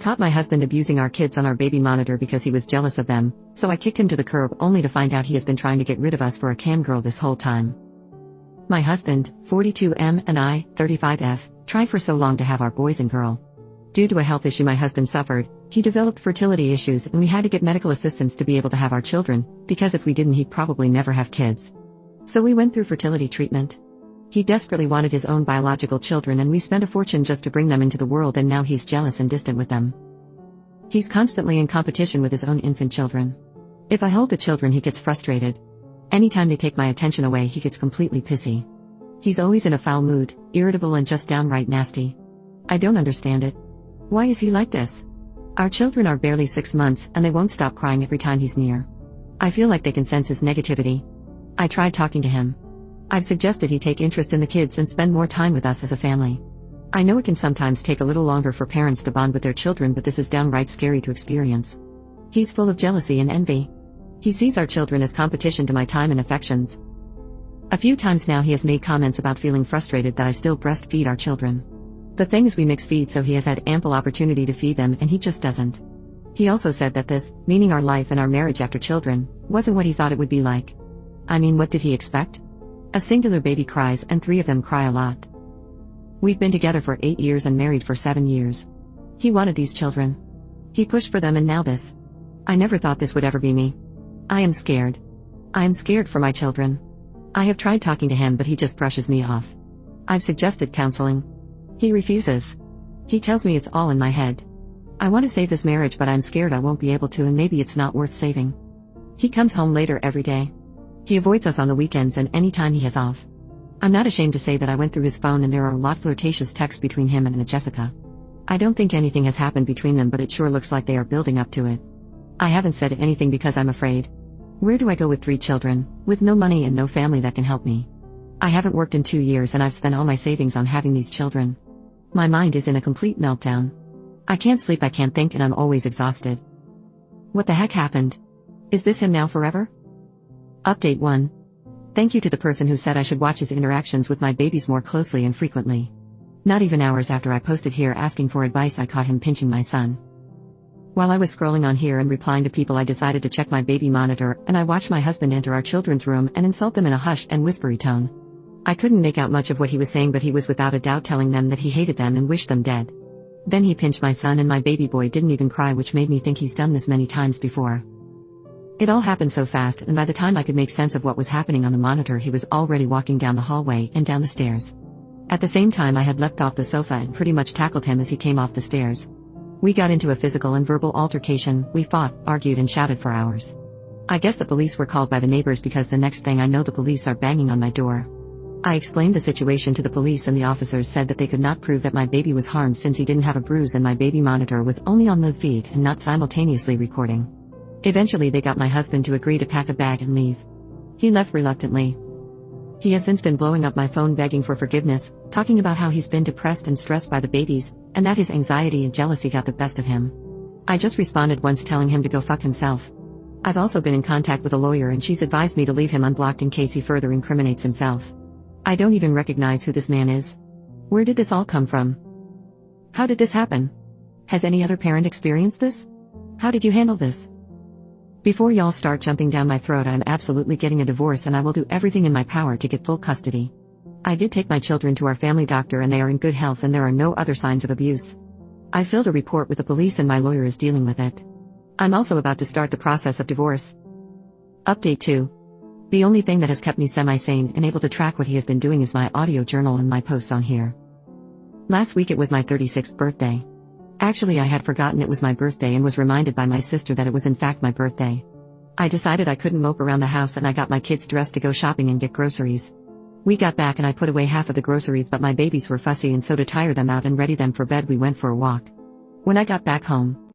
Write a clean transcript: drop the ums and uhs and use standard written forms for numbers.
caught my husband abusing our kids on our baby monitor because he was jealous of them, so I kicked him to the curb only to find out he has been trying to get rid of us for a cam girl this whole time. My husband, 42M, and I, 35F, tried for so long to have our boys and girl. Due to a health issue my husband suffered, he developed fertility issues and we had to get medical assistance to be able to have our children, because if we didn't he'd probably never have kids. So we went through fertility treatment. He desperately wanted his own biological children and we spent a fortune just to bring them into the world, and now he's jealous and distant with them. He's constantly in competition with his own infant children. If I hold the children he gets frustrated. Anytime they take my attention away he gets completely pissy. He's always in a foul mood, irritable and just downright nasty. I don't understand it. Why is he like this? Our children are barely 6 months and they won't stop crying every time he's near. I feel like they can sense his negativity. I tried talking to him. I've suggested he take interest in the kids and spend more time with us as a family. I know it can sometimes take a little longer for parents to bond with their children, but this is downright scary to experience. He's full of jealousy and envy. He sees our children as competition to my time and affections. A few times now he has made comments about feeling frustrated that I still breastfeed our children. The thing is we mix feed, so he has had ample opportunity to feed them and he just doesn't. He also said that this, meaning our life and our marriage after children, wasn't what he thought it would be like. I mean, what did he expect? A singular baby cries and 3 of them cry a lot. We've been together for 8 years and married for 7 years. He wanted these children. He pushed for them and now this. I never thought this would ever be me. I am scared. I am scared for my children. I have tried talking to him but he just brushes me off. I've suggested counseling. He refuses. He tells me it's all in my head. I want to save this marriage but I'm scared I won't be able to, and maybe it's not worth saving. He comes home later every day. He avoids us on the weekends and any time he has off. I'm not ashamed to say that I went through his phone and there are a lot flirtatious texts between him and Jessica. I don't think anything has happened between them, but it sure looks like they are building up to it. I haven't said anything because I'm afraid. Where do I go with 3 children, with no money and no family that can help me? I haven't worked in 2 years and I've spent all my savings on having these children. My mind is in a complete meltdown. I can't sleep, I can't think, and I'm always exhausted. What the heck happened? Is this him now forever? Update 1. Thank you to the person who said I should watch his interactions with my babies more closely and frequently. Not even hours after I posted here asking for advice, I caught him pinching my son. While I was scrolling on here and replying to people, I decided to check my baby monitor, and I watched my husband enter our children's room and insult them in a hushed and whispery tone. I couldn't make out much of what he was saying, but he was without a doubt telling them that he hated them and wished them dead. Then he pinched my son and my baby boy didn't even cry, which made me think he's done this many times before. It all happened so fast, and by the time I could make sense of what was happening on the monitor he was already walking down the hallway and down the stairs. At the same time I had leapt off the sofa and pretty much tackled him as he came off the stairs. We got into a physical and verbal altercation, we fought, argued and shouted for hours. I guess the police were called by the neighbors because the next thing I know the police are banging on my door. I explained the situation to the police and the officers said that they could not prove that my baby was harmed since he didn't have a bruise and my baby monitor was only on live feed and not simultaneously recording. Eventually they got my husband to agree to pack a bag and leave. He left reluctantly. He has since been blowing up my phone begging for forgiveness, talking about how he's been depressed and stressed by the babies, and that his anxiety and jealousy got the best of him. I just responded once telling him to go fuck himself. I've also been in contact with a lawyer and she's advised me to leave him unblocked in case he further incriminates himself. I don't even recognize who this man is. Where did this all come from? How did this happen? Has any other parent experienced this? How did you handle this? Before y'all start jumping down my throat, I'm absolutely getting a divorce and I will do everything in my power to get full custody. I did take my children to our family doctor and they are in good health and there are no other signs of abuse. I filed a report with the police and my lawyer is dealing with it. I'm also about to start the process of divorce. Update 2. The only thing that has kept me semi-sane and able to track what he has been doing is my audio journal and my posts on here. Last week it was my 36th birthday. Actually, I had forgotten it was my birthday and was reminded by my sister that it was in fact my birthday. I decided I couldn't mope around the house and I got my kids dressed to go shopping and get groceries. We got back and I put away half of the groceries, but my babies were fussy and so to tire them out and ready them for bed we went for a walk. When I got back home,